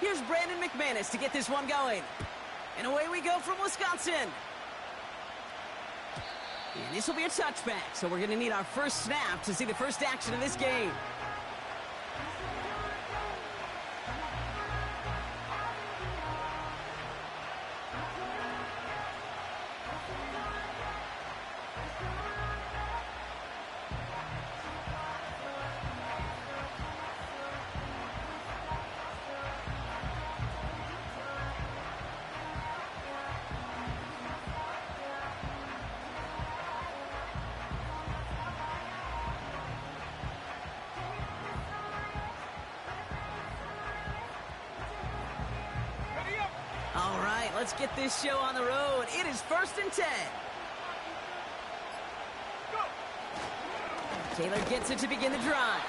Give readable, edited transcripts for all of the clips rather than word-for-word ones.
Here's Brandon McManus to get this one going. And away we go from Wisconsin. And this will be a touchback, so we're going to need our first snap to see the first action of this game. All right, let's get this show on the road. It is 1st and 10. Taylor gets it to begin the drive.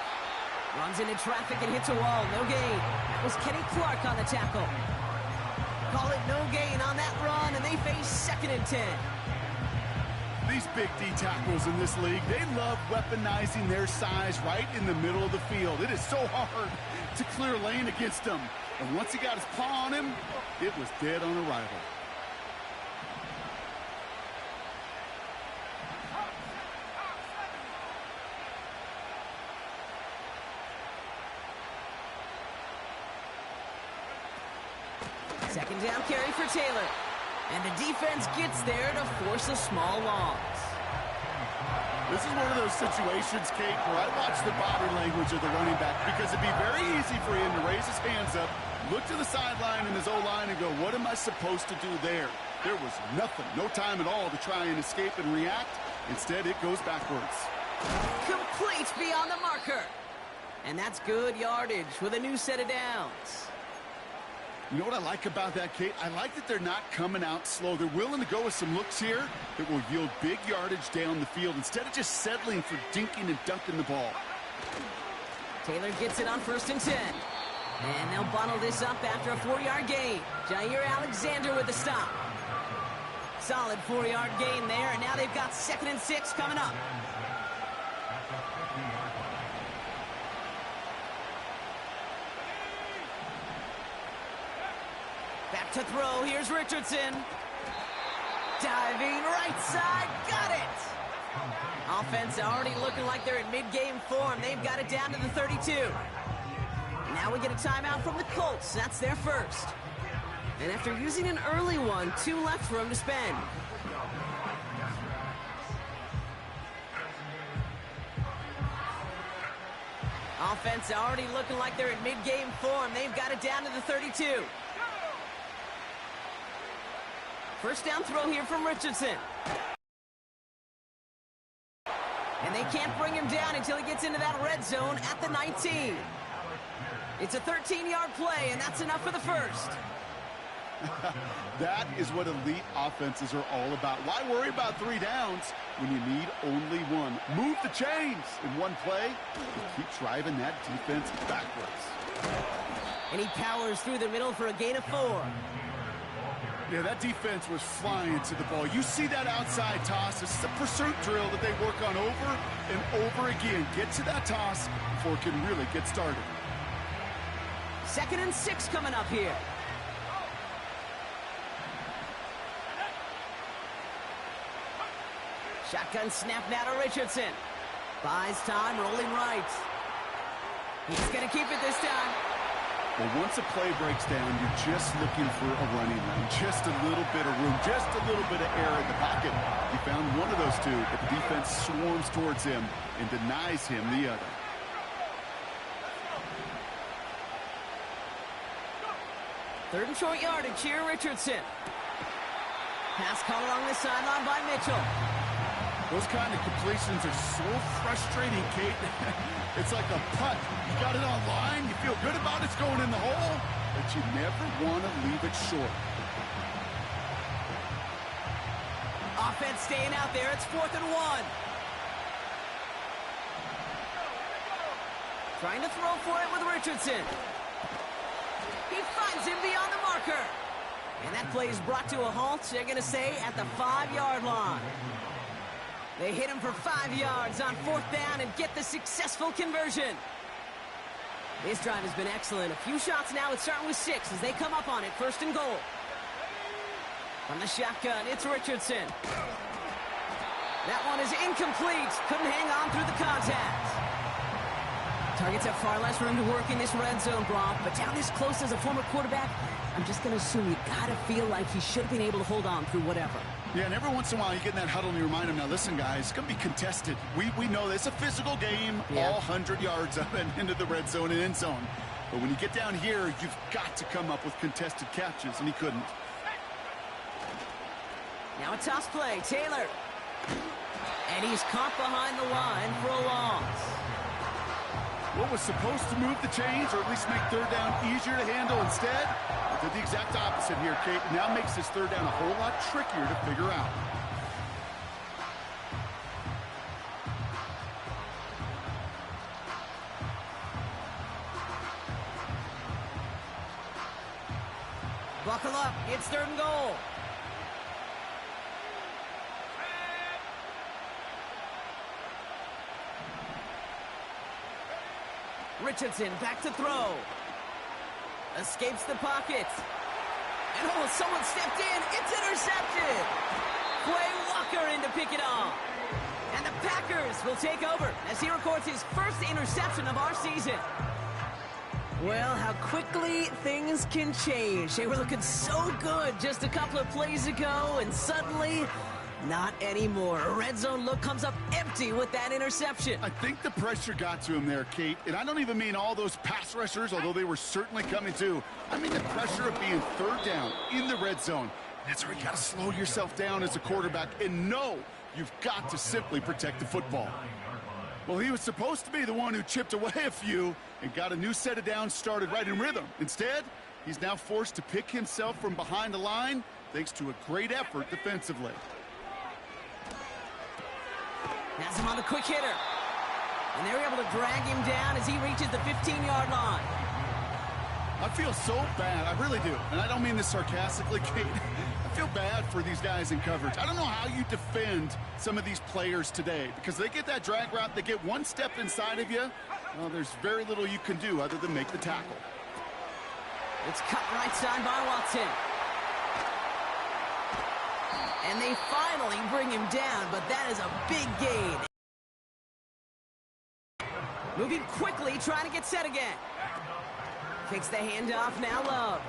Runs into traffic and hits a wall. No gain. That was Kenny Clark on the tackle. Call it no gain on that run, and they face 2nd and 10. These big D tackles in this league, they love weaponizing their size right in the middle of the field. It is so hard to clear lane against them. And once he got his paw on him, it was dead on arrival. Second down carry for Taylor. And the defense gets there to force a small loss. This is one of those situations, Kate, where I watch the body language of the running back because it'd be very easy for him to raise his hands up, look to the sideline in his O-line and go, what am I supposed to do there? There was nothing, no time at all to try and escape and react. Instead, it goes backwards. Complete beyond the marker. And that's good yardage with a new set of downs. You know what I like about that, Kate? I like that they're not coming out slow. They're willing to go with some looks here that will yield big yardage down the field instead of just settling for dinking and dunking the ball. Taylor gets it on 1st and 10. And they'll bundle this up after a 4-yard gain. Jair Alexander with the stop. Solid 4-yard gain there, and now they've got 2nd and 6 coming up. Back to throw. Here's Richardson. Diving right side. Got it. Offense already looking like they're in mid-game form. They've got it down to the 32. Now we get a timeout from the Colts. That's their first. And after using an early one, 2 left for them to spend. Offense already looking like they're in mid-game form. They've got it down to the 32. First down throw here from Richardson. And they can't bring him down until he gets into that red zone at the 19. It's a 13-yard play, and that's enough for the first. That is what elite offenses are all about. Why worry about 3 downs when you need only 1? Move the chains in one play and keep driving that defense backwards. And he powers through the middle for a gain of 4. Yeah, that defense was flying to the ball. You see that outside toss. This is a pursuit drill that they work on over and over again. Get to that toss before it can really get started. 2nd and 6 coming up here. Shotgun snap now to Richardson. Buys time, rolling right. He's going to keep it this time. Well, once a play breaks down, you're just looking for a running lane. Just a little bit of room, just a little bit of air in the pocket. He found one of those 2, but the defense swarms towards him and denies him the other. Third and short yardage here, Richardson. Pass caught along the sideline by Mitchell. Those kind of completions are so frustrating, Kate. It's like a putt. You got it on line, you feel good about it's going in the hole, but you never want to leave it short. Offense staying out there. It's 4th and 1. Trying to throw for it with Richardson. He finds him beyond the marker. And that play is brought to a halt, they're going to say, at the 5-yard line. They hit him for 5 yards on 4th down and get the successful conversion. This drive has been excellent. A few shots now. It's starting with 6 as they come up on it. 1st and goal. From the shotgun, it's Richardson. That one is incomplete. Couldn't hang on through the contact. Targets have far less room to work in this red zone, Brock. But down this close as a former quarterback, I'm just going to assume you got to feel like he should have been able to hold on through whatever. Yeah, and every once in a while you get in that huddle and you remind him, now listen, guys, it's going to be contested. We know this. It's a physical game, all 100 yards up and into the red zone and end zone. But when you get down here, you've got to come up with contested catches, and he couldn't. Now a toss play, Taylor. And he's caught behind the line for a loss. What was supposed to move the chains, or at least make 3rd down easier to handle, instead did the exact opposite here, Kate. Now makes this 3rd down a whole lot trickier to figure out. Buckle up. It's 3rd and goal. Richardson back to throw. Escapes the pocket. And oh, someone stepped in. It's intercepted. Quay Walker in to pick it off. And the Packers will take over as he records his first interception of our season. Well, how quickly things can change. They were looking so good just a couple of plays ago, and suddenly, not anymore. A red zone look comes up empty with that interception. I think the pressure got to him there, Kate. And I don't even mean all those pass rushers, although they were certainly coming too. I mean the pressure of being 3rd down in the red zone. That's where you got to slow yourself down as a quarterback and know you've got to simply protect the football. Well, he was supposed to be the one who chipped away a few and got a new set of downs started right in rhythm. Instead, he's now forced to pick himself from behind the line thanks to a great effort defensively. Has him on the quick hitter. And they're able to drag him down as he reaches the 15-yard line. I feel so bad. I really do. And I don't mean this sarcastically, Kate. I feel bad for these guys in coverage. I don't know how you defend some of these players today because they get that drag route, they get one step inside of you. Well, there's very little you can do other than make the tackle. It's cut right side by Watson. And they finally bring him down, but that is a big gain. Moving quickly, trying to get set again. Takes the handoff, now Love.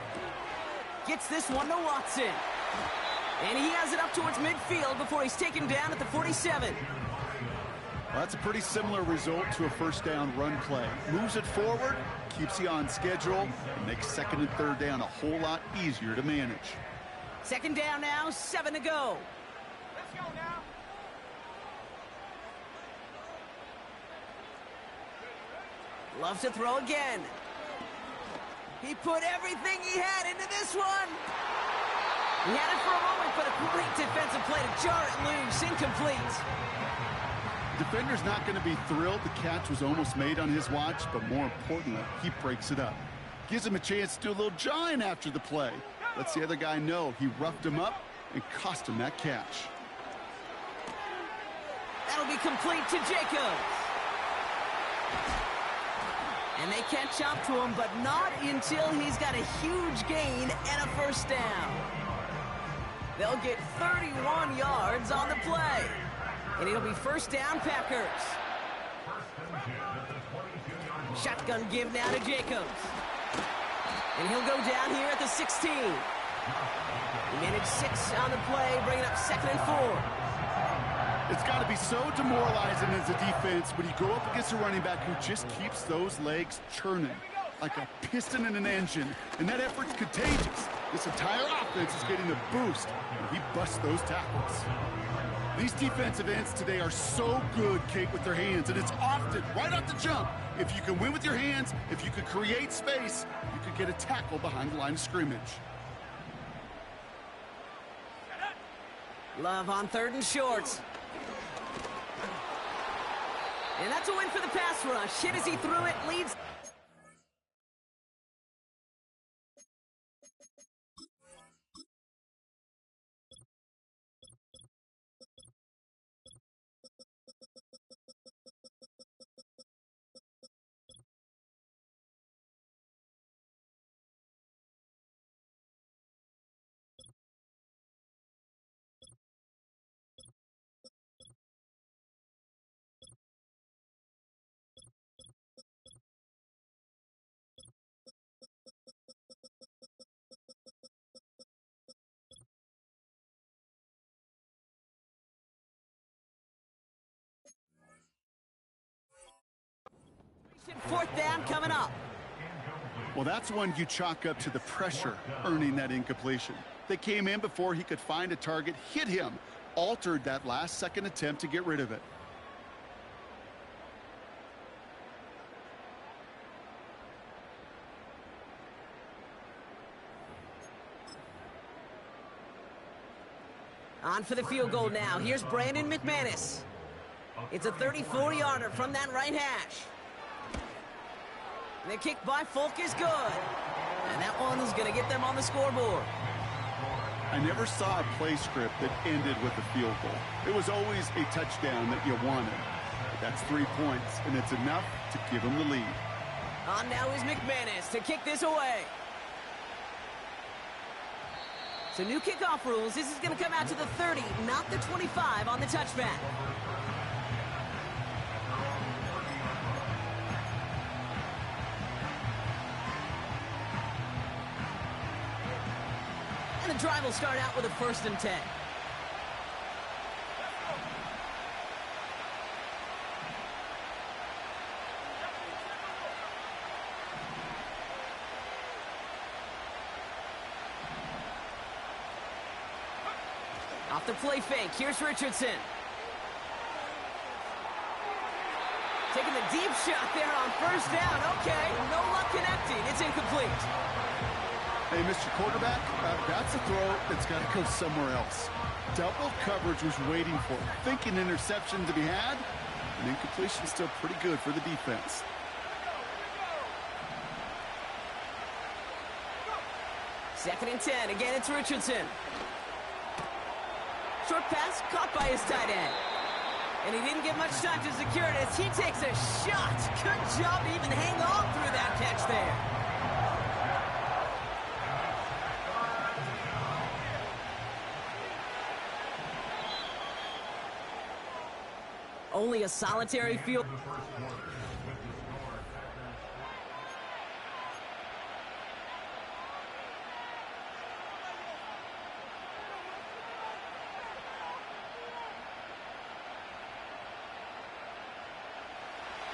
Gets this one to Watson. And he has it up towards midfield before he's taken down at the 47. Well, that's a pretty similar result to a 1st down run play. Moves it forward, keeps you on schedule, and makes 2nd and 3rd down a whole lot easier to manage. 2nd down now, 7 to go. Let's go now. Love to throw again. He put everything he had into this one. He had it for a moment, but a great defensive play to jar it loose. Incomplete. Defender's not going to be thrilled the catch was almost made on his watch, but more importantly, he breaks it up. Gives him a chance to do a little jawing after the play. Lets the other guy know he roughed him up and cost him that catch. That'll be complete to Jacobs. And they catch up to him, but not until he's got a huge gain and a 1st down. They'll get 31 yards on the play. And it'll be 1st down, Packers. Shotgun give now to Jacobs. And he'll go down here at the 16. He managed 6 on the play, bringing up 2nd and 4. It's got to be so demoralizing as a defense when you go up against a running back who just keeps those legs churning like a piston in an engine. And that effort's contagious. This entire offense is getting a boost, and he busts those tackles. These defensive ends today are so good, Kate, with their hands, and it's often right off the jump. If you can win with your hands, if you can create space, you could get a tackle behind the line of scrimmage. Love on 3rd and short. And that's a win for the pass rush. Hit as he threw it, leads. Fourth down coming up. Well, that's one you chalk up to the pressure earning that incompletion. They came in before he could find a target, hit him, altered that last-second attempt to get rid of it. On for the field goal now. Here's Brandon McManus. It's a 34-yarder from that right hash. The kick by Folk is good. And that one is going to get them on the scoreboard. I never saw a play script that ended with a field goal. It was always a touchdown that you wanted. But that's 3 points, and it's enough to give them the lead. On now is McManus to kick this away. So new kickoff rules. This is going to come out to the 30, not the 25 on the touchback. And the drive will start out with a 1st and 10. Off the play fake, here's Richardson. Taking the deep shot there on 1st down. Okay, no luck connecting. It's incomplete. Hey, Mr. Quarterback, that's a throw that's got to go somewhere else. Double coverage was waiting for it. Thinking interception to be had, and incompletion still pretty good for the defense. Second and 10. Again, it's Richardson. Short pass caught by his tight end. And he didn't get much time to secure it as he takes a shot. Good job to even hang on through that catch there. Only a solitary field.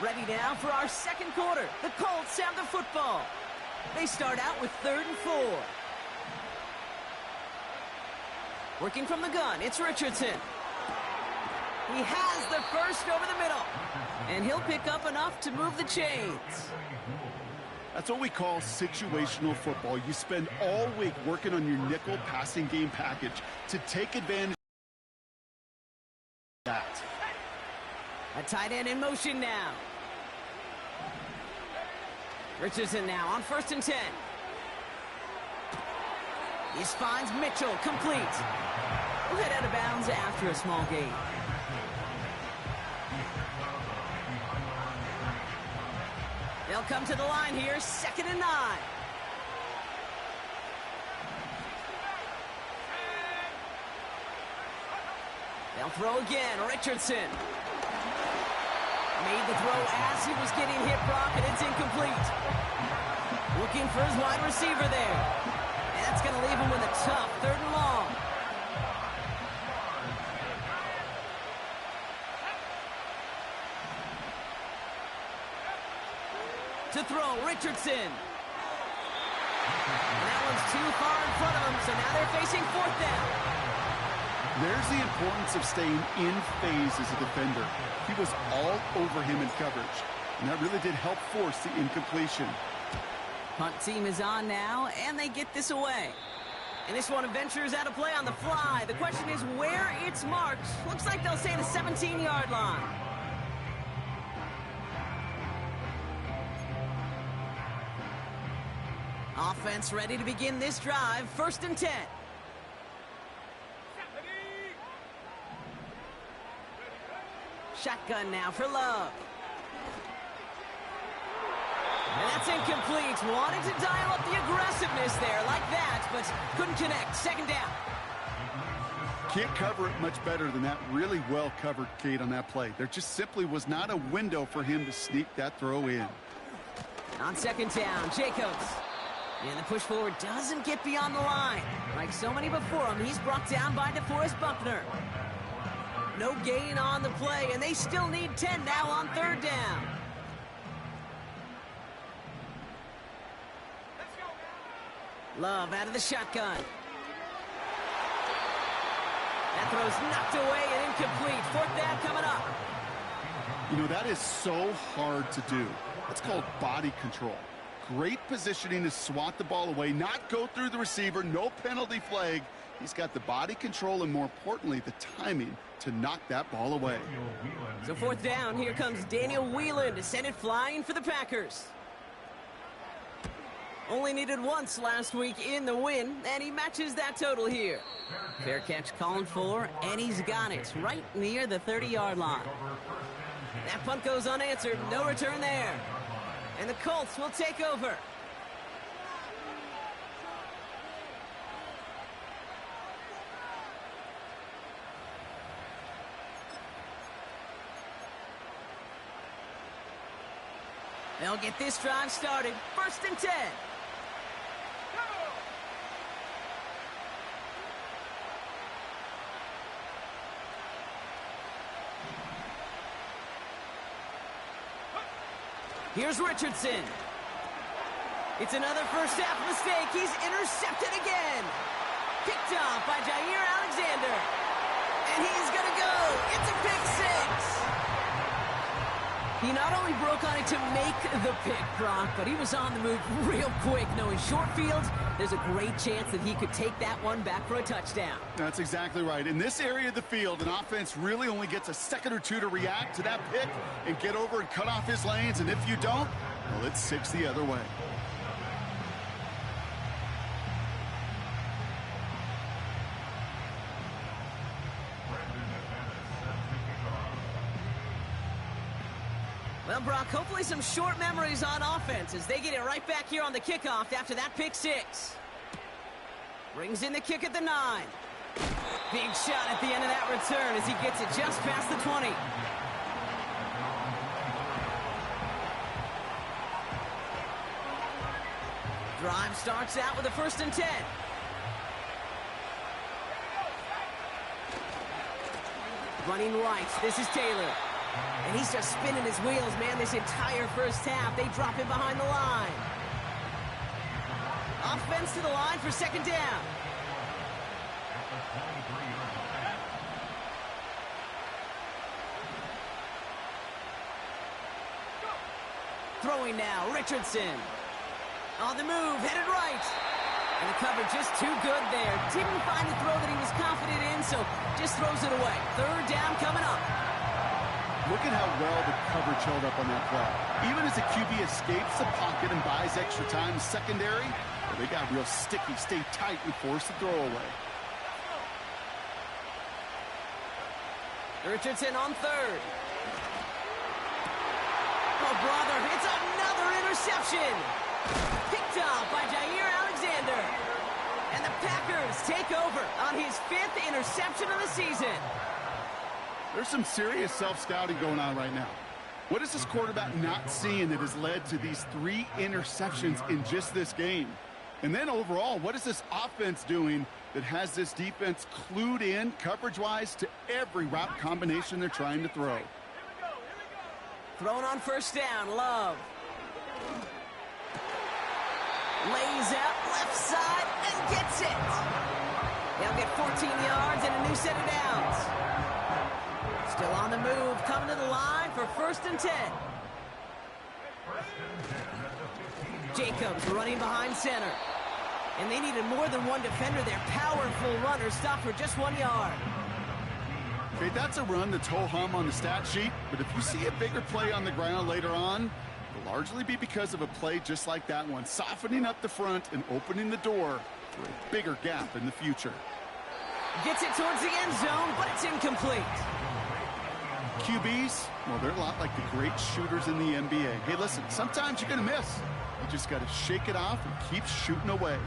Ready now for our second quarter. The Colts have the football. They start out with 3rd and 4. Working from the gun, it's Richardson. He has the first over the middle. And he'll pick up enough to move the chains. That's what we call situational football. You spend all week working on your nickel passing game package to take advantage of that. A tight end in motion now. Richardson now on 1st and 10. He finds Mitchell, complete. We'll head out of bounds after a small gain. They'll come to the line here, 2nd and 9. They'll throw again, Richardson. Made the throw as he was getting hit, Brock, and it's incomplete. Looking for his wide receiver there. And that's going to leave him with a tough 3rd and long. To throw, Richardson. And that one's too far in front of him, so now they're facing 4th down. There's the importance of staying in phase as a defender. He was all over him in coverage, and that really did help force the incompletion. Punt team is on now, and they get this away. And this one ventures out of play on the fly. The question is where it's marked. Looks like they'll say the 17-yard line. Offense ready to begin this drive. 1st and 10. Shotgun now for Love. And that's incomplete. Wanted to dial up the aggressiveness there like that, but couldn't connect. 2nd down. Can't cover it much better than that. Really well covered, Kate, on that play. There just simply was not a window for him to sneak that throw in. On 2nd down, Jacobs. And the push forward doesn't get beyond the line. Like so many before him, he's brought down by DeForest Buckner. No gain on the play, and they still need 10 now on 3rd down. Love out of the shotgun. That throw's knocked away and incomplete. Fourth down coming up. You know, that is so hard to do. It's called body control. Great positioning to swat the ball away, not go through the receiver, no penalty flag. He's got the body control and, more importantly, the timing to knock that ball away. So fourth down, here comes Daniel Whelan to send it flying for the Packers. Only needed once last week in the win, and he matches that total here. Fair catch called for, and he's got it right near the 30-yard line. That punt goes unanswered, no return there. And the Colts will take over. They'll get this drive started. 1st and 10. Here's Richardson. It's another first half mistake. He's intercepted again. Picked off by Jair Alexander. And he's going to go. It's a pick six. He not only broke on it to make the pick, Brock, but he was on the move real quick. Knowing short fields, there's a great chance that he could take that one back for a touchdown. That's exactly right. In this area of the field, an offense really only gets a second or two to react to that pick and get over and cut off his lanes. And if you don't, well, it's 6 the other way. Well, Brock, hopefully some short memories on offense as they get it right back here on the kickoff after that pick six. Brings in the kick at the 9. Big shot at the end of that return as he gets it just past the 20. Drive starts out with a 1st and 10. Running right, this is Taylor. And he's just spinning his wheels, man, this entire first half. They drop him behind the line. Offense to the line for 2nd down. Throwing now, Richardson. On the move, headed right. And the coverage just too good there. Didn't find the throw that he was confident in, so just throws it away. 3rd down coming up. Look at how well the coverage held up on that play. Even as the QB escapes the pocket and buys extra time in secondary, well, they got real sticky, stay tight, and force the throw away. Richardson on 3rd. Oh, brother, it's another interception. Picked off by Jair Alexander. And the Packers take over on his 5th interception of the season. There's some serious self-scouting going on right now. What is this quarterback not seeing that has led to these 3 interceptions in just this game? And then overall, what is this offense doing that has this defense clued in coverage-wise to every route combination they're trying to throw? Thrown on 1st down, Love. Lays out left side and gets it. They'll get 14 yards and a new set of downs. Still on the move, coming to the line for 1st and 10. Jacobs running behind center. And they needed more than one defender. Their powerful runner stopped for just 1 yard. Okay, that's a run that's ho-hum on the stat sheet, but if you see a bigger play on the ground later on, it'll largely be because of a play just like that one, softening up the front and opening the door for a bigger gap in the future. Gets it towards the end zone, but it's incomplete. QBs, well, they're a lot like the great shooters in the NBA. Hey, listen, sometimes you're going to miss. You just got to shake it off and keep shooting away.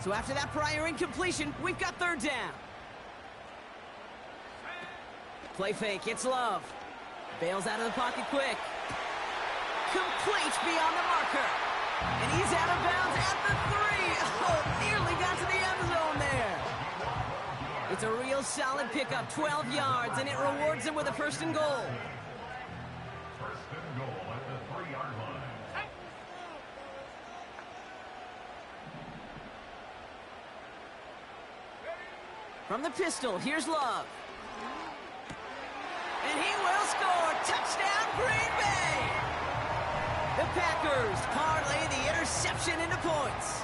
So after that prior incompletion, we've got 3rd down. Play fake, it's Love. Bails out of the pocket quick. Complete beyond the marker. And he's out of bounds at the 3. Oh, nearly got to the end zone there. It's a real solid pickup, 12 yards, and it rewards him with a 1st and goal. From the pistol, here's Love. And he will score. Touchdown, Green Bay! The Packers parlay the interception into points.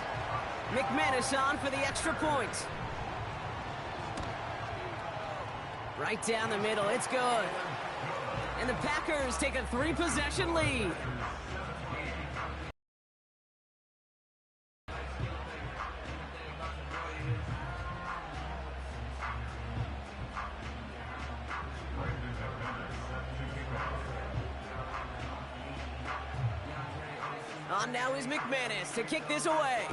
McManus on for the extra point. Right down the middle, it's good. And the Packers take a 3-possession lead. On now is McManus to kick this away.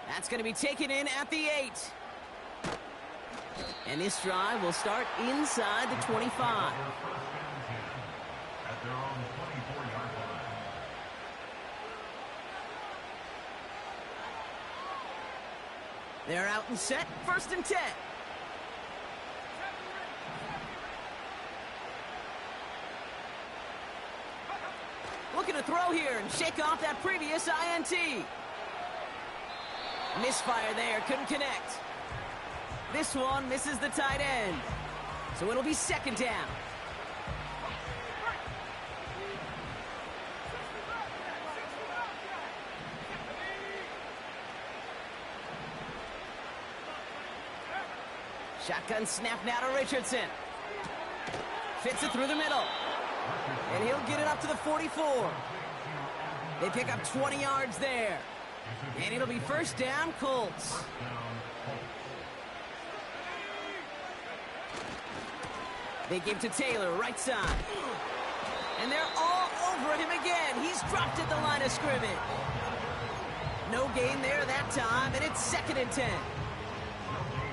That's going to be taken in at the 8. And this drive will start inside the 25. They're out and set, 1st and 10. Looking to throw here and shake off that previous INT. Misfire there, couldn't connect. This one misses the tight end. So it'll be 2nd down. Shotgun snap now to Richardson. Fits it through the middle. And he'll get it up to the 44. They pick up 20 yards there. And it'll be 1st down, Colts. They give to Taylor, right side. And they're all over him again. He's dropped at the line of scrimmage. No gain there that time, and it's 2nd and 10.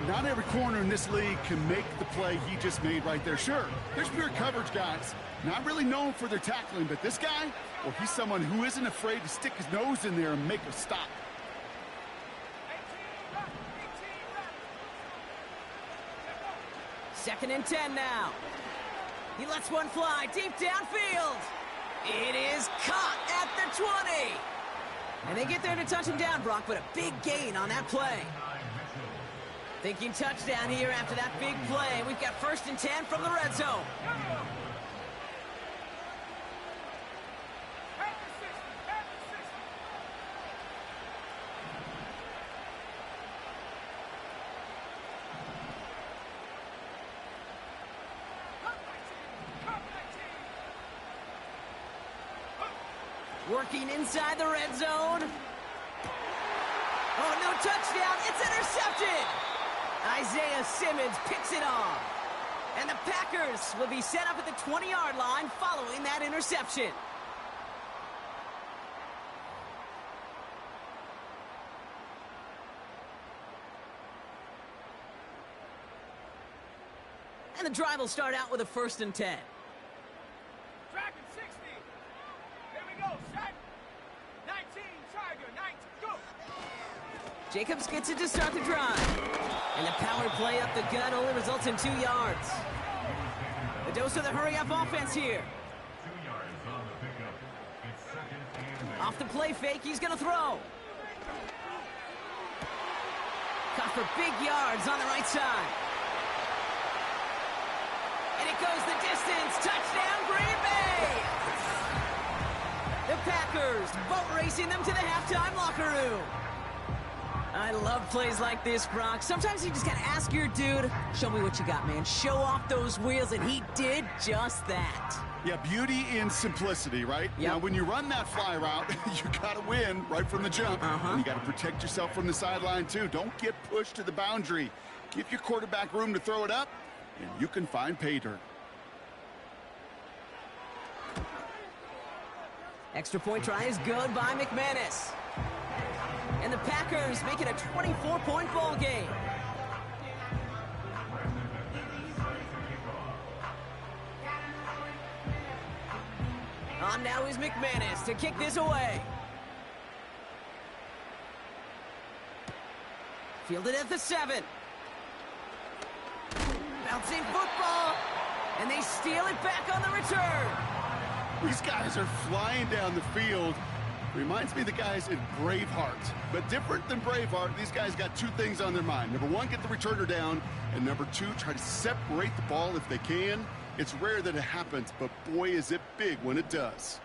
Not every corner in this league can make the play he just made right there. Sure, there's pure coverage guys, not really known for their tackling, but this guy, well, he's someone who isn't afraid to stick his nose in there and make a stop. Second and 10 now. He lets one fly deep downfield. It is caught at the 20. And they get there to touch him down, Brock, but a big gain on that play. Thinking touchdown here after that big play. We've got 1st and 10 from the red zone. Working inside the red zone. Oh, no touchdown. It's intercepted. Isaiah Simmons picks it off. And the Packers will be set up at the 20-yard line following that interception. And the drive will start out with a 1st and 10. Dragon 60. Here we go. Set. 19. Tiger. 19. Go. Jacobs gets it to start the drive. And the power play up the gut only results in 2 yards. The dose of the hurry-up offense here. Off the play fake, he's going to throw. Caught for big yards on the right side. And it goes the distance. Touchdown, Green Bay! The Packers boat racing them to the halftime locker room. I love plays like this, Brock. Sometimes you just got to ask your dude, show me what you got, man. Show off those wheels, and he did just that. Yeah, beauty in simplicity, right? Yep. Now, when you run that fly route, you got to win right from the jump. And you got to protect yourself from the sideline, too. Don't get pushed to the boundary. Give your quarterback room to throw it up, and you can find pay dirt. Extra point try is good by McManus. And the Packers make it a 24-point ball game. On now is McManus to kick this away. Fielded at the 7. Bouncing football. And they steal it back on the return. These guys are flying down the field. Reminds me of the guys in Braveheart. But different than Braveheart, these guys got two things on their mind. Number one, get the returner down. And number two, try to separate the ball if they can. It's rare that it happens, but boy, is it big when it does.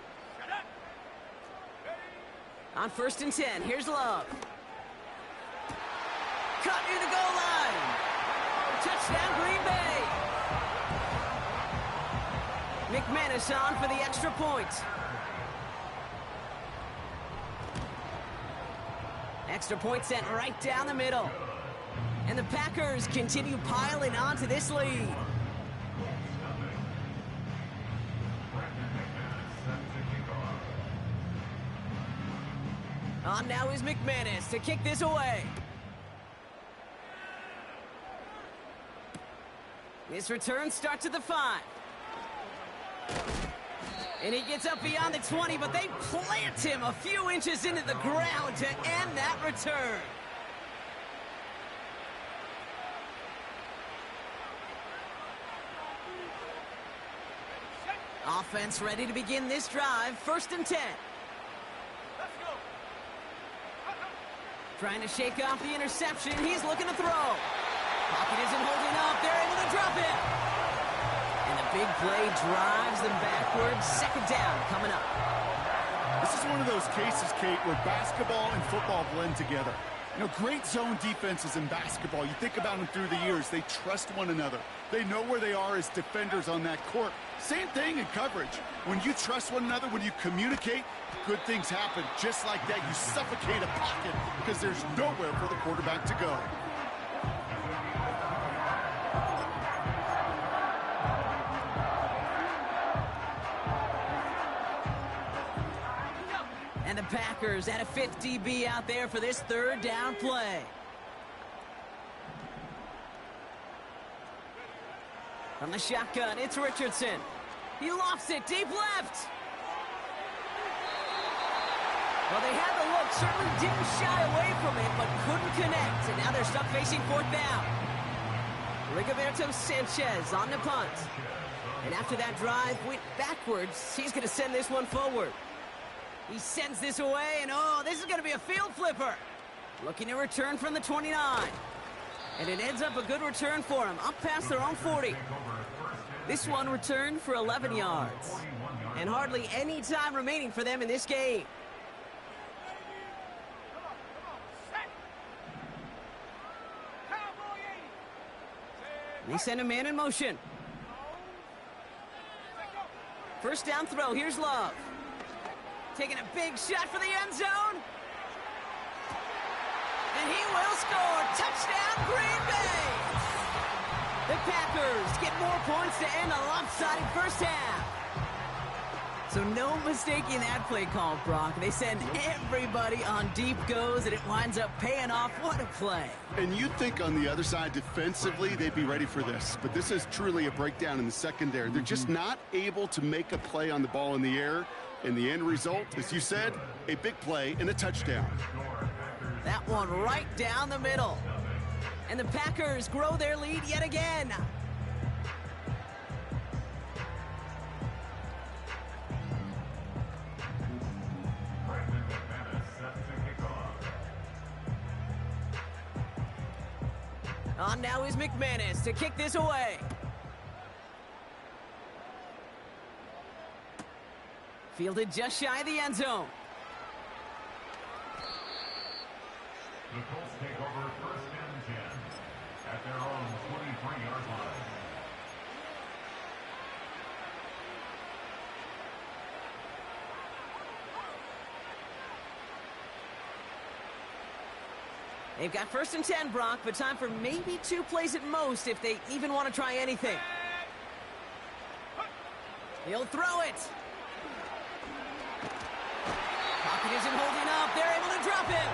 On 1st and 10, here's Love. Cut near the goal line. Touchdown, Green Bay. McManus on for the extra point. Extra point sent right down the middle. And the Packers continue piling onto this lead. On now is McManus to kick this away. His return starts at the 5. And he gets up beyond the 20, but they plant him a few inches into the ground to end that return. Offense ready to begin this drive. 1st and 10. Let's go. Trying to shake off the interception. He's looking to throw. Pocket isn't holding up. They're able to drop it. And the big play drives them backwards. 2nd down coming up. This is one of those cases, Kate, where basketball and football blend together. You know, great zone defenses in basketball. You think about them through the years. They trust one another. They know where they are as defenders on that court. Same thing in coverage. When you trust one another, when you communicate, good things happen. Just like that, you suffocate a pocket because there's nowhere for the quarterback to go. And the Packers at a 5th DB out there for this 3rd down play. From the shotgun, it's Richardson. He lofts it deep left. Well, they had the look, certainly didn't shy away from it, but couldn't connect. And now they're stuck facing 4th down. Rigoberto Sanchez on the punt. And after that drive went backwards, he's going to send this one forward. He sends this away, and oh, this is going to be a field flipper. Looking to return from the 29. And it ends up a good return for him, up past their own 40. This one returned for 11 yards. And hardly any time remaining for them in this game. They send a man in motion. 1st down throw, here's Love. Taking a big shot for the end zone. And he will score. Touchdown, Green Bay. The Packers get more points to end a lopsided 1st half. So no mistaking that play call, Brock. They send everybody on deep goes, and it winds up paying off. What a play. And you'd think on the other side defensively they'd be ready for this. But this is truly a breakdown in the secondary. They're just not able to make a play on the ball in the air. And the end result, as you said, a big play and a touchdown. That one right down the middle. And the Packers grow their lead yet again. On now is McManus to kick this away. Fielded just shy of the end zone. The Colts take over 1st and 10 at their own 23-yard line. They've got 1st and 10, Brock, but time for maybe 2 plays at most if they even want to try anything. He'll throw it. Pocket isn't holding up. They're able to drop it.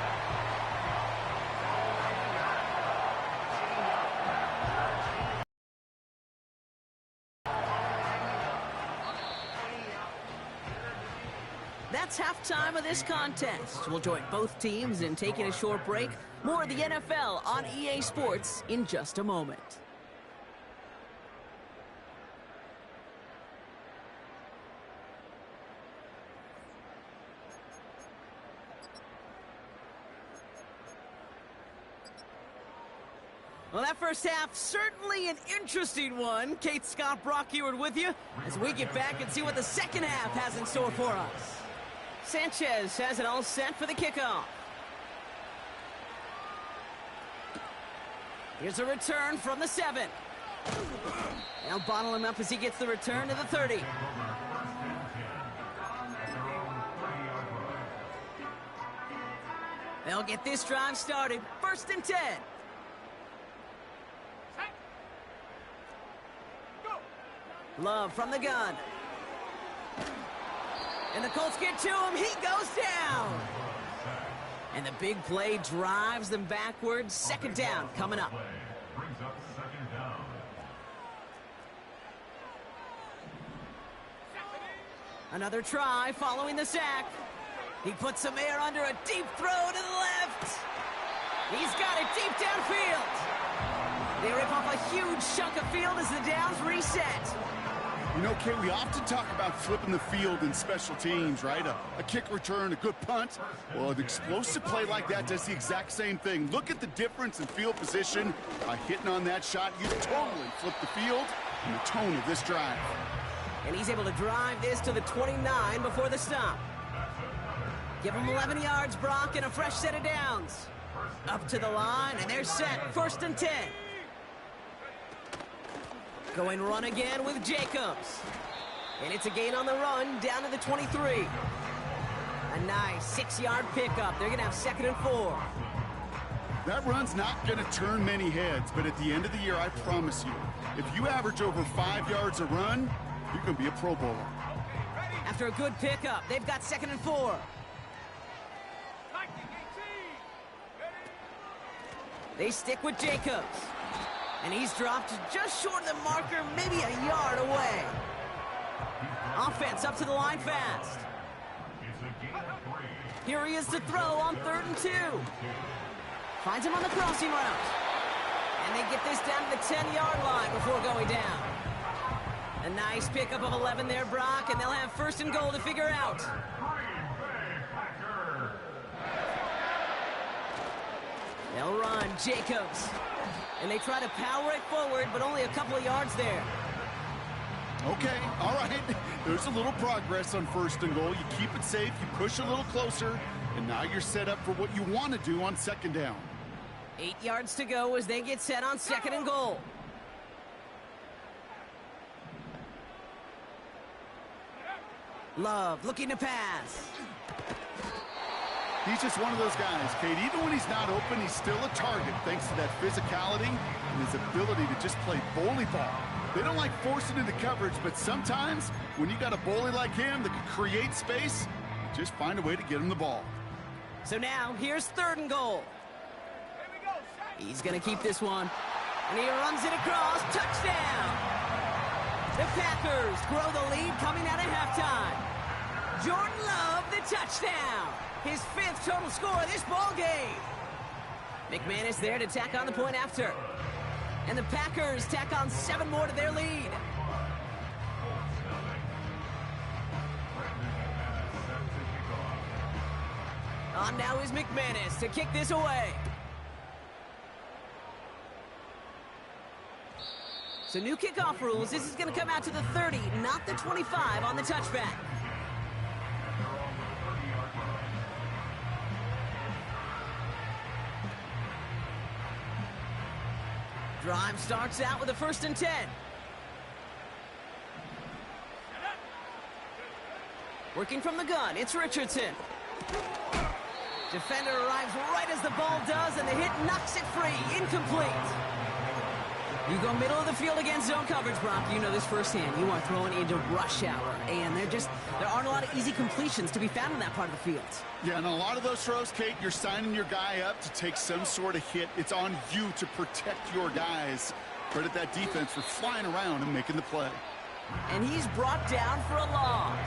That's halftime of this contest. We'll join both teams in taking a short break. More of the NFL on EA Sports in just a moment. Well, that first half, certainly an interesting one. Kate, Scott, Brock Eward with you as we get back and see what the second half has in store for us. Sanchez has it all set for the kickoff. Here's a return from the 7. They'll bottle him up as he gets the return to the 30. They'll get this drive started. 1st and 10. Love from the gun. And the Colts get to him. He goes down. And the big play drives them backwards. 2nd down coming up. Brings up 2nd down. Another try following the sack. He puts some air under a deep throw to the left. He's got it deep downfield. They rip off a huge chunk of field as the downs reset. You know, Kate, we often talk about flipping the field in special teams, right? A kick return, a good punt. Well, an explosive play like that does the exact same thing. Look at the difference in field position. By hitting on that shot, you totally flip the field and the tone of this drive. And he's able to drive this to the 29 before the stop. Give him 11 yards, Brock, and a fresh set of downs. Up to the line, and they're set. 1st and 10. Going run again with Jacobs. And it's a gain on the run, down to the 23. A nice 6-yard pickup. They're going to have 2nd and 4. That run's not going to turn many heads, but at the end of the year, I promise you, if you average over 5 yards a run, you're going to be a Pro Bowler. After a good pickup, they've got 2nd and 4. They stick with Jacobs. And he's dropped just short of the marker, maybe a yard away. Offense up to the line fast. Here he is to throw on 3rd and 2. Finds him on the crossing route. And they get this down to the 10-yard line before going down. A nice pickup of 11 there, Brock, and they'll have 1st and goal to figure out. They'll run Jacobs. And they try to power it forward, but only a couple of yards there. Okay, all right. There's a little progress on 1st and goal. You keep it safe, you push a little closer, and now you're set up for what you want to do on 2nd down. 8 yards to go as they get set on 2nd and goal. Love looking to pass. He's just one of those guys, Kate. Even when he's not open, he's still a target thanks to that physicality and his ability to just play bully ball. They don't like forcing into coverage, but sometimes when you got a bully like him that can create space, just find a way to get him the ball. So now, here's 3rd and goal. He's going to keep this one. And he runs it across. Touchdown! The Packers grow the lead coming out of halftime. Jordan Love, the touchdown. His 5th total score of this ball game. McManus there to tack on the point after. And the Packers tack on 7 more to their lead. On now is McManus to kick this away. So new kickoff rules. This is going to come out to the 30, not the 25 on the touchback. Drive starts out with a 1st and 10. Working from the gun, it's Richardson. Defender arrives right as the ball does, and the hit knocks it free. Incomplete. You go middle of the field against zone coverage, Brock. You know this firsthand. You are throwing into rush hour, and there aren't a lot of easy completions to be found in that part of the field. Yeah, and a lot of those throws, Kate, you're signing your guy up to take some sort of hit. It's on you to protect your guys. Credit that defense for flying around and making the play. And he's brought down for a loss.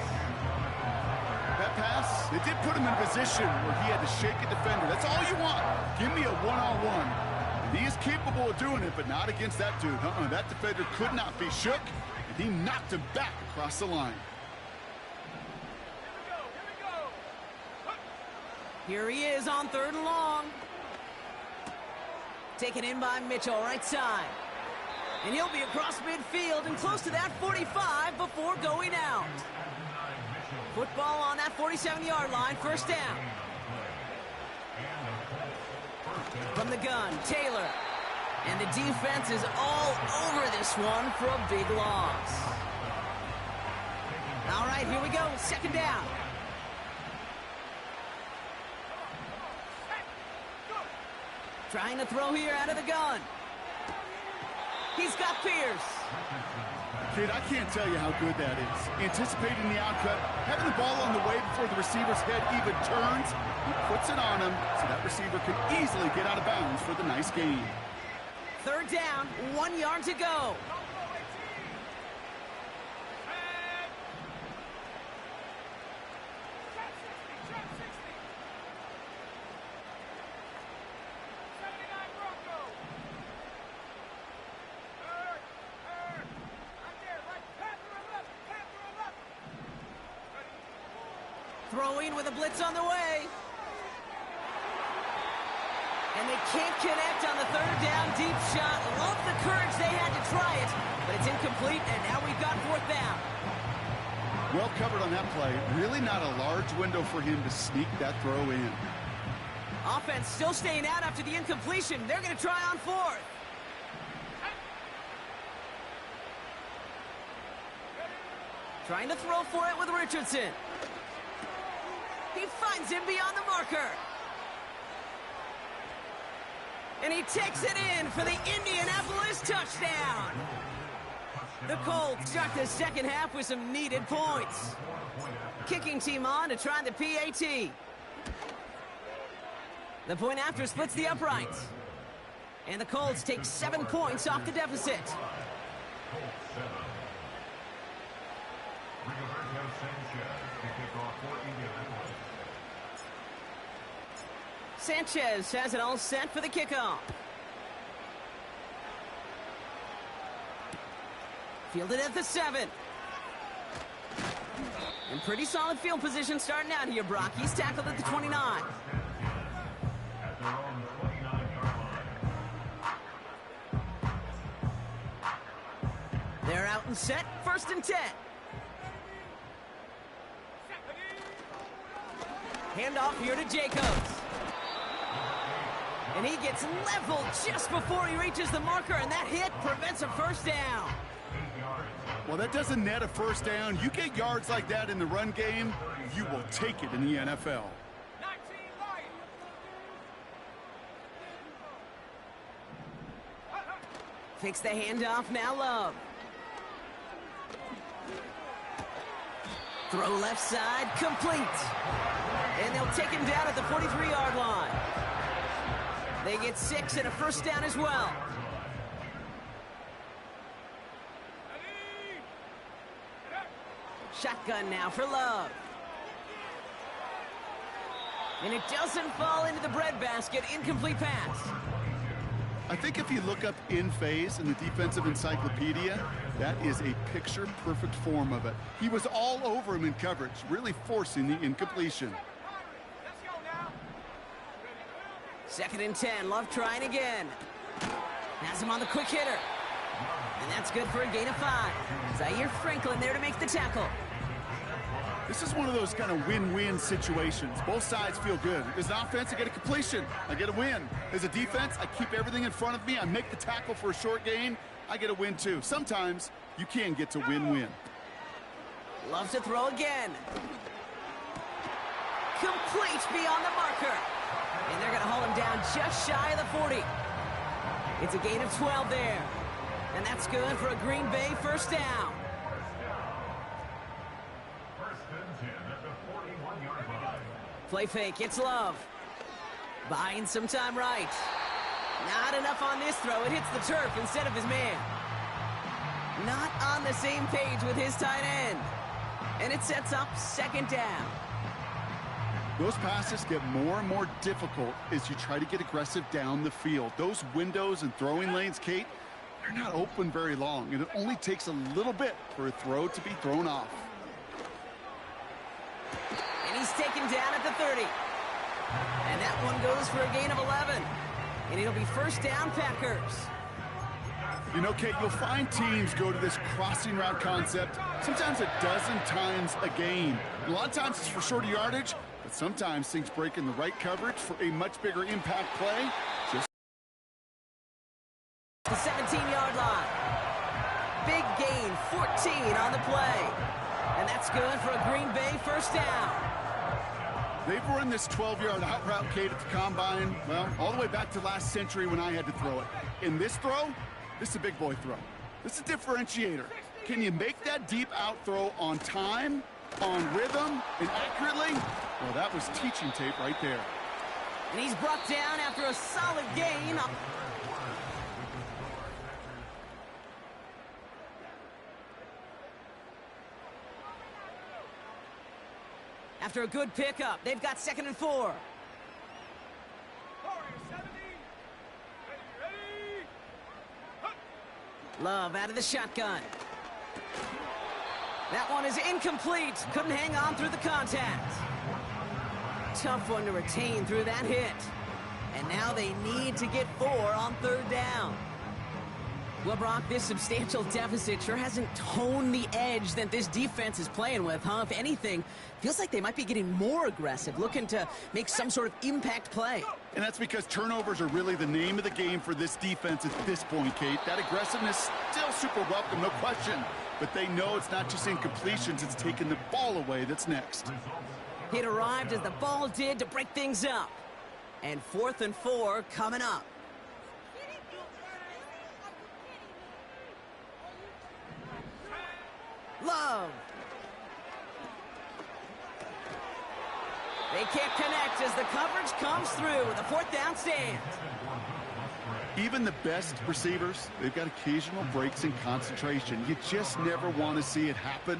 That pass, it did put him in a position where he had to shake a defender. That's all you want. Give me a one-on-one. He is capable of doing it, but not against that dude. That defender could not be shook, and he knocked him back across the line. Here he is on 3rd and long. Taken in by Mitchell, right side. And he'll be across midfield and close to that 45 before going out. Football on that 47-yard line, first down. From the gun, Taylor. And the defense is all over this one for a big loss. All right, here we go, second down. Trying to throw here out of the gun. He's got Pierce. Kid, I can't tell you how good that is. Anticipating the outcut, having the ball on the way before the receiver's head even turns, he puts it on him so that receiver can easily get out of bounds for the nice gain. Third down, 1 yard to go. Throwing with a blitz on the way. And they can't connect on the third down deep shot. Love the courage they had to try it, but it's incomplete, and now we've got fourth down. Well covered on that play. Really not a large window for him to sneak that throw in. Offense still staying out after the incompletion. They're going to try on fourth. Trying to throw for it with Richardson. He finds him beyond the marker. And he takes it in for the Indianapolis touchdown. The Colts start the second half with some needed points. Kicking team on to try the PAT. The point after splits the uprights. And the Colts take 7 points off the deficit. Sanchez has it all set for the kickoff. Fielded at the 7. And pretty solid field position starting out here, Brock. He's tackled at the 29. At their own 29-yard line. They're out and set, 1st and 10. Handoff here to Jacobs. And he gets leveled just before he reaches the marker, and that hit prevents a first down. Well, that doesn't net a first down. You get yards like that in the run game, you will take it in the NFL. Takes the handoff, now Love. Throw left side, complete. And they'll take him down at the 43-yard line. They get 6 and a first down as well. Shotgun now for Love. And it doesn't fall into the breadbasket. Incomplete pass. I think if you look up in phase in the defensive encyclopedia, that is a picture-perfect form of it. He was all over him in coverage, really forcing the incompletion. 2nd and 10, Love trying again. Has him on the quick hitter. And that's good for a gain of 5. Zaire Franklin there to make the tackle. This is one of those kind of win-win situations. Both sides feel good. As an offense, I get a completion. I get a win. As a defense, I keep everything in front of me. I make the tackle for a short gain. I get a win, too. Sometimes you can get to win-win. Love to throw again. Complete beyond the marker. And they're going to hold him down just shy of the 40. It's a gain of 12 there. And that's good for a Green Bay first down. First and 10 at the 41-yard line. Play fake, it's Love. Buying some time right. Not enough on this throw. It hits the turf instead of his man. Not on the same page with his tight end. And it sets up 2nd down. Those passes get more and more difficult as you try to get aggressive down the field. Those windows and throwing lanes, Kate, they're not open very long, and it only takes a little bit for a throw to be thrown off. And he's taken down at the 30. And that one goes for a gain of 11. And it'll be first down, Packers. You know, Kate, you'll find teams go to this crossing route concept sometimes a dozen times a game. A lot of times it's for shorter yardage, but sometimes things break in the right coverage for a much bigger impact play. Just the 17-yard line. Big gain, 14 on the play. And that's good for a Green Bay first down. They've run this 12-yard out route, Kate, at the combine, well, all the way back to last century when I had to throw it. In this throw, this is a big boy throw. This is a differentiator. Can you make that deep out throw on time, on rhythm, and accurately? Well, that was teaching tape right there. And he's brought down after a solid gain. After a good pickup, they've got 2nd and 4. Love out of the shotgun. That one is incomplete. Couldn't hang on through the contact. Tough one to retain through that hit. And now they need to get 4 on 3rd down. Well, Brock, this substantial deficit sure hasn't toned the edge that this defense is playing with, huh? If anything, feels like they might be getting more aggressive, looking to make some sort of impact play. And that's because turnovers are really the name of the game for this defense at this point, Kate. That aggressiveness still super welcome, no question. But they know it's not just incompletions, it's taking the ball away that's next. It arrived as the ball did to break things up. And 4th and 4 coming up. Love. They can't connect as the coverage comes through. The 4th down stand. Even the best receivers, they've got occasional breaks in concentration. You just never want to see it happen.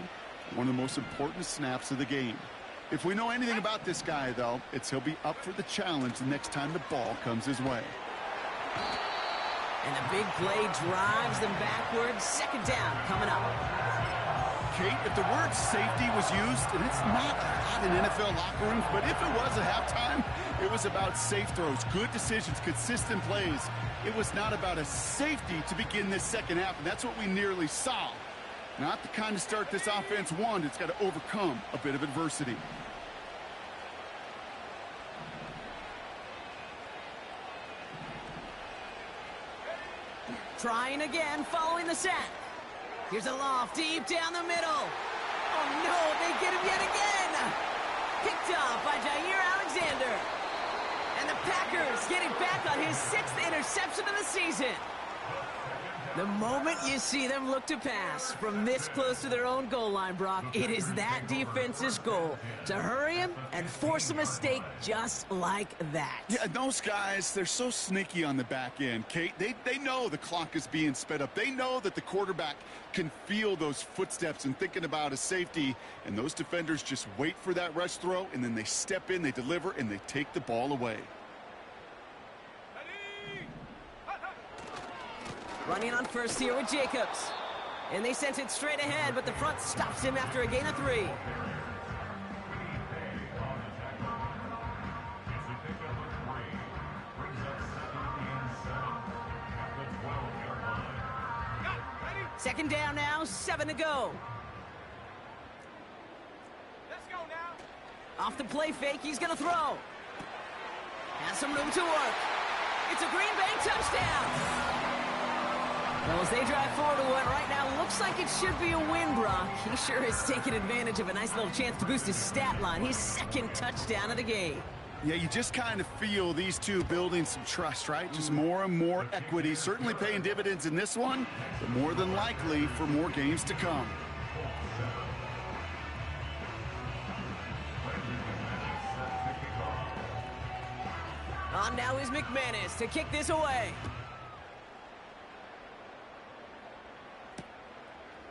One of the most important snaps of the game. If we know anything about this guy, though, it's he'll be up for the challenge the next time the ball comes his way. And the big play drives them backwards. 2nd down coming up. Kate, if the word safety was used, and it's not a lot in NFL locker rooms, but if it was at halftime, it was about safe throws, good decisions, consistent plays. It was not about a safety to begin this second half, and that's what we nearly saw. Not the kind of start this offense wanted. It's got to overcome a bit of adversity. Trying again, following the sack. Here's a loft deep down the middle. Oh, no, they get him yet again. Picked off by Jair Alexander. And the Packers get it back on his 6th interception of the season. The moment you see them look to pass from this close to their own goal line, Brock, it is that defense's goal to hurry him and force a mistake just like that. Yeah, those guys, they're so sneaky on the back end, Kate. They know the clock is being sped up. They know that the quarterback can feel those footsteps and thinking about a safety, and those defenders just wait for that rush throw, and then they step in, they deliver, and they take the ball away. Running on first here with Jacobs. And they sent it straight ahead, but the front stops him after a gain of 3. Second down now, 7 to go. Let's go now. Off the play fake, he's going to throw. Has some room to work. It's a Green Bay touchdown. Well, as they drive forward to what right now looks like it should be a win, Brock. He sure has taken advantage of a nice little chance to boost his stat line. His 2nd touchdown of the game. Yeah, you just kind of feel these two building some trust, right? Just more and more equity. Certainly paying dividends in this one, but more than likely for more games to come. On now is McManus to kick this away.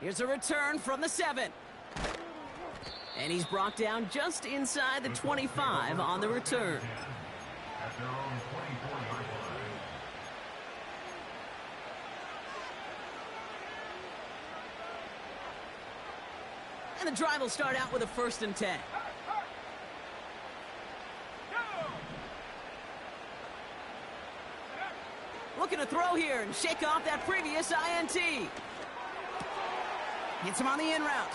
Here's a return from the 7. And he's brought down just inside the 25 on the return. At their own 24-yard line. And the drive will start out with a 1st and 10. looking to throw here and shake off that previous INT. Hits him on the in route.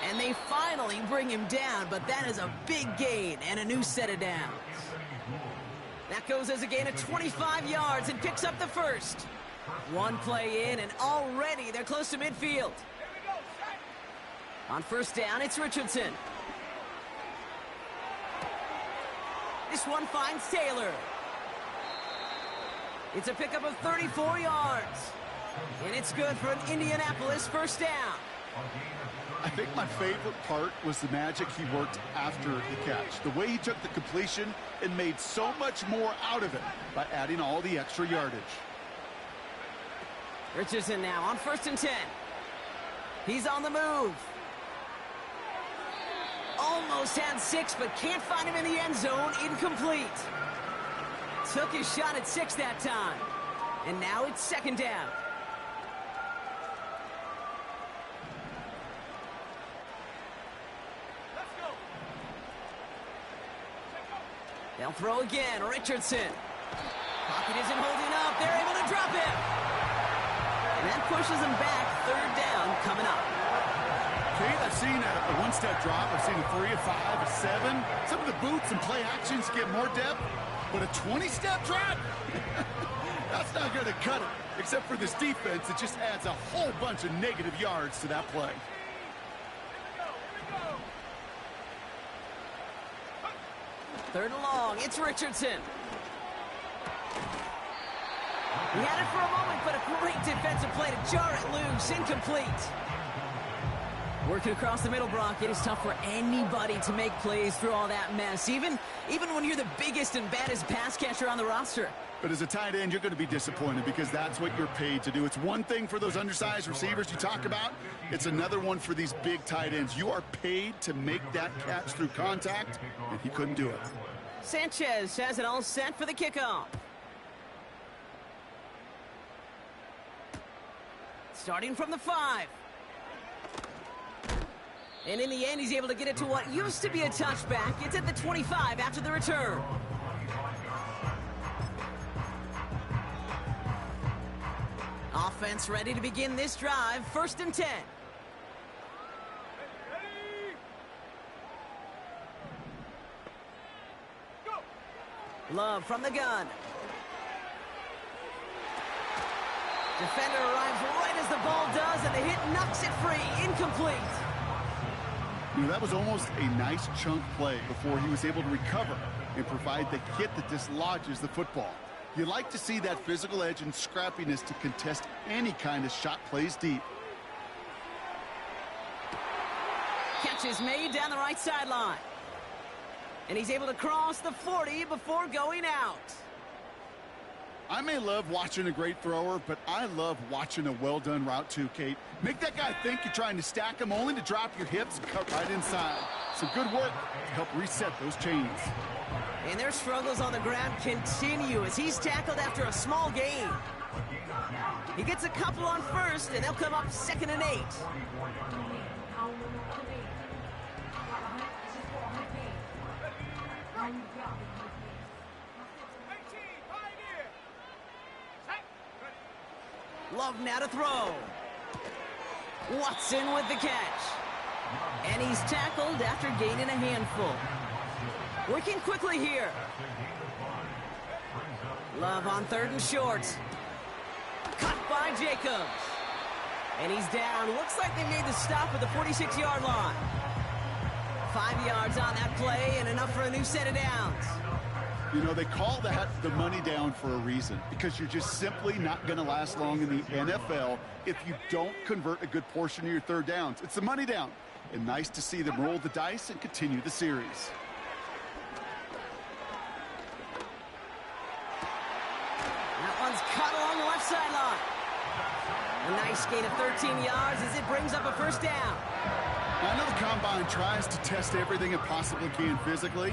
And they finally bring him down, but that is a big gain and a new set of downs. That goes as a gain of 25 yards and picks up the first. One play in, and already they're close to midfield. On first down, it's Richardson. This one finds Taylor. It's a pickup of 34 yards. And it's good for an Indianapolis first down. I think my favorite part was the magic he worked after the catch. The way he took the completion and made so much more out of it by adding all the extra yardage. Richardson now on first and 10. He's on the move. Almost had 6, but can't find him in the end zone. Incomplete. Took his shot at 6 that time. And now it's second down. They'll throw again. Richardson. Pocket isn't holding up. They're able to drop him. And that pushes him back. Third down coming up. Kate, I've seen a one-step drop. I've seen a 3, a 5, a 7. Some of the boots and play actions get more depth. But a 20-step drop? That's not going to cut it. Except for this defense, it just adds a whole bunch of negative yards to that play. Third and long, it's Richardson. He had it for a moment, but a great defensive play to jar it loose. Incomplete. Working across the middle, Brock, it is tough for anybody to make plays through all that mess, even when you're the biggest and baddest pass catcher on the roster. But as a tight end, you're going to be disappointed because that's what you're paid to do. It's one thing for those undersized receivers you talk about. It's another one for these big tight ends. You are paid to make that catch through contact, and he couldn't do it. Sanchez has it all set for the kickoff. Starting from the 5. And in the end, he's able to get it to what used to be a touchback. It's at the 25 after the return. Offense ready to begin this drive. First and 10. Love from the gun. Defender arrives right as the ball does, and the hit knocks it free. Incomplete. You know, that was almost a nice chunk play before he was able to recover and provide the hit that dislodges the football. You like to see that physical edge and scrappiness to contest any kind of shot plays deep. Catch is made down the right sideline. And he's able to cross the 40 before going out. I may love watching a great thrower, but I love watching a well-done route too, Kate. Make that guy think you're trying to stack him only to drop your hips and cut right inside. Some good work to help reset those chains. And their struggles on the ground continue as he's tackled after a small gain. He gets a couple on first, and they'll come up 2nd and 8. Love now to throw. Watson with the catch. And he's tackled after gaining a handful. Working quickly here. Love on 3rd and short. Cut by Jacobs. And he's down. Looks like they made the stop at the 46-yard line. 5 yards on that play and enough for a new set of downs. You know, they call that the money down for a reason, because you're just simply not going to last long in the NFL if you don't convert a good portion of your third downs. It's the money down. And nice to see them roll the dice and continue the series. That one's cut along the left sideline. A nice gain of 13 yards as it brings up a first down. Now, I know the Combine tries to test everything it possibly can physically,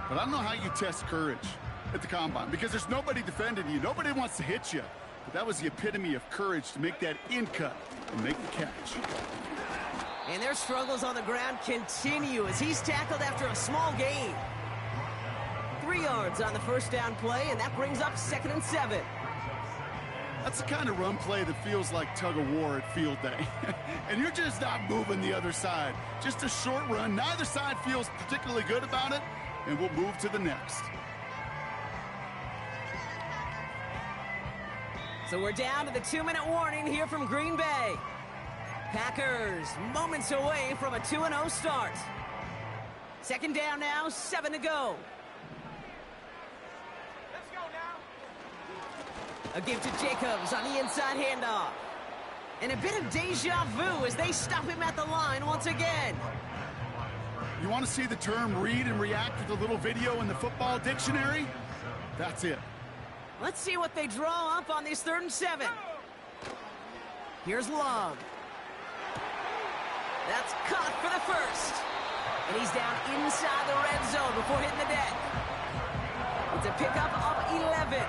but I don't know how you test courage at the Combine, because there's nobody defending you. Nobody wants to hit you. But that was the epitome of courage to make that in cut and make the catch. And their struggles on the ground continue as he's tackled after a small gain. 3 yards on the first down play, and that brings up 2nd and 7. That's the kind of run play that feels like tug of war at field day. And you're just not moving the other side. Just a short run. Neither side feels particularly good about it, and we'll move to the next. So we're down to the 2-minute warning here from Green Bay. Packers moments away from a 2-0 start. Second down now, 7 to go. Let's go now. A give to Jacobs on the inside handoff. And a bit of deja vu as they stop him at the line once again. You want to see the term read and react with a little video in the football dictionary? That's it. Let's see what they draw up on this 3rd and 7. Here's Love. That's caught for the first. And he's down inside the red zone before hitting the deck. It's a pickup of 11.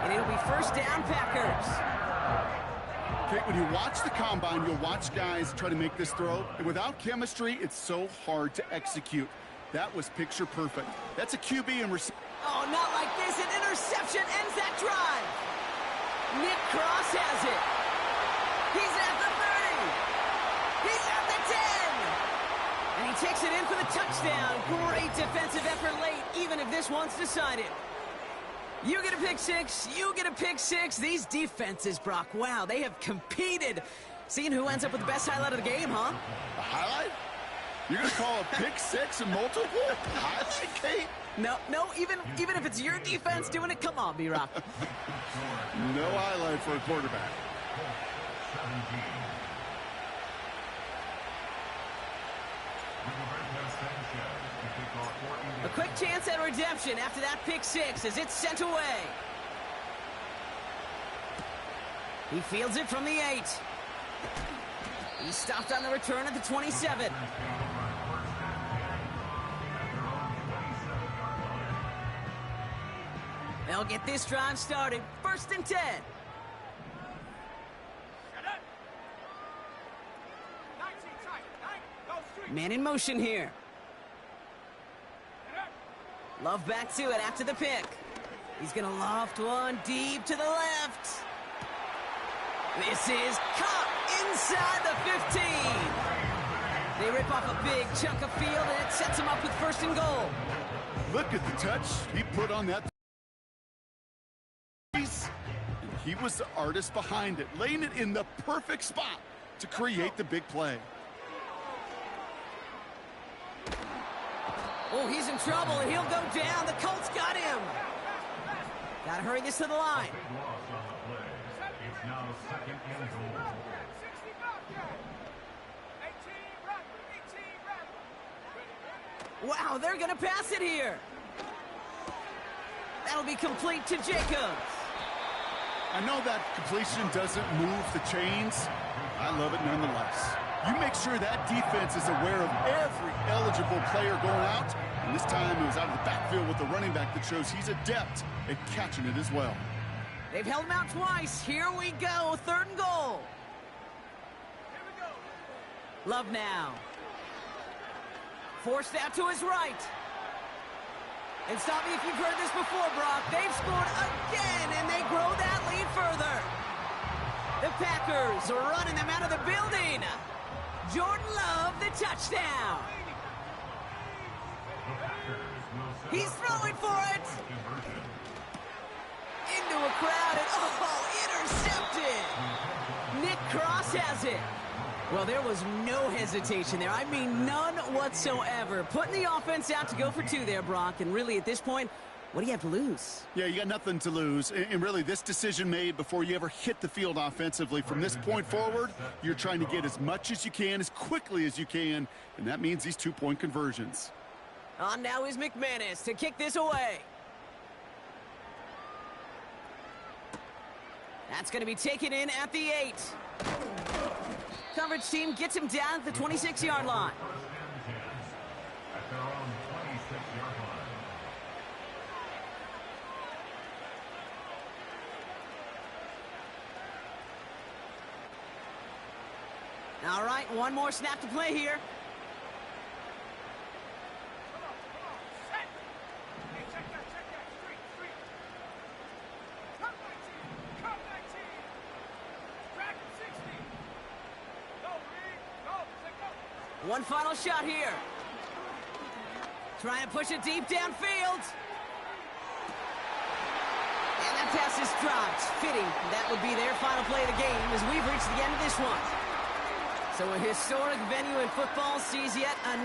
And it'll be first down Packers. Okay, when you watch the combine, you'll watch guys try to make this throw. And without chemistry, it's so hard to execute. That was picture perfect. That's a QB and receiver. Oh, not like this. An interception ends that drive. Nick Cross has it. He's at the 30. He's at the 10. And he takes it in for the touchdown. Great defensive effort late, even if this one's decided. You get a pick six. You get a pick six. These defenses, Brock, wow, they have competed. Seeing who ends up with the best highlight of the game, huh? A highlight? You're going to call a pick six and multiple? Highlight, Kate? No, even if it's your defense doing it, come on, B-Rock. No highlight for a quarterback. A quick chance at redemption after that pick six as it's sent away. He fields it from the 8. He's stopped on the return at the 27. They'll get this drive started. 1st and 10. Man in motion here. Love back to it after the pick. He's going to loft one deep to the left. This is caught inside the 15. They rip off a big chunk of field, and it sets him up with 1st and goal. Look at the touch he put on that. He was the artist behind it, laying it in the perfect spot to create the big play. Oh, he's in trouble, and he'll go down. The Colts got him. Got to hurry this to the line. It's now 2nd and goal. Wow, they're going to pass it here. That'll be complete to Jacobs. I know that completion doesn't move the chains. I love it nonetheless. You make sure that defense is aware of every eligible player going out. And this time it was out of the backfield with the running back that shows he's adept at catching it as well. They've held him out twice. Here we go. 3rd and goal. Love now. Forced out to his right. And stop me if you've heard this before, Brock. They've scored again, and they grow that lead further. The Packers are running them out of the building. Jordan Love, the touchdown. He's throwing for it. Into a crowd, and intercepted. Nick Cross has it. Well, there was no hesitation there. I mean, none whatsoever. Putting the offense out to go for 2 there, Brock. And really, at this point, what do you have to lose? Yeah, you got nothing to lose. And really, this decision made before you ever hit the field offensively. From this point forward, you're trying to get as much as you can, as quickly as you can. And that means these 2-point conversions. On now is McManus to kick this away. That's going to be taken in at the 8. Coverage team gets him down at the 26-yard line. At their own 26-yard line. All right, one more snap to play here. One final shot here. Trying to push it deep downfield. And that pass is dropped. Fitting. That would be their final play of the game as we've reached the end of this one. So a historic venue in football sees yet another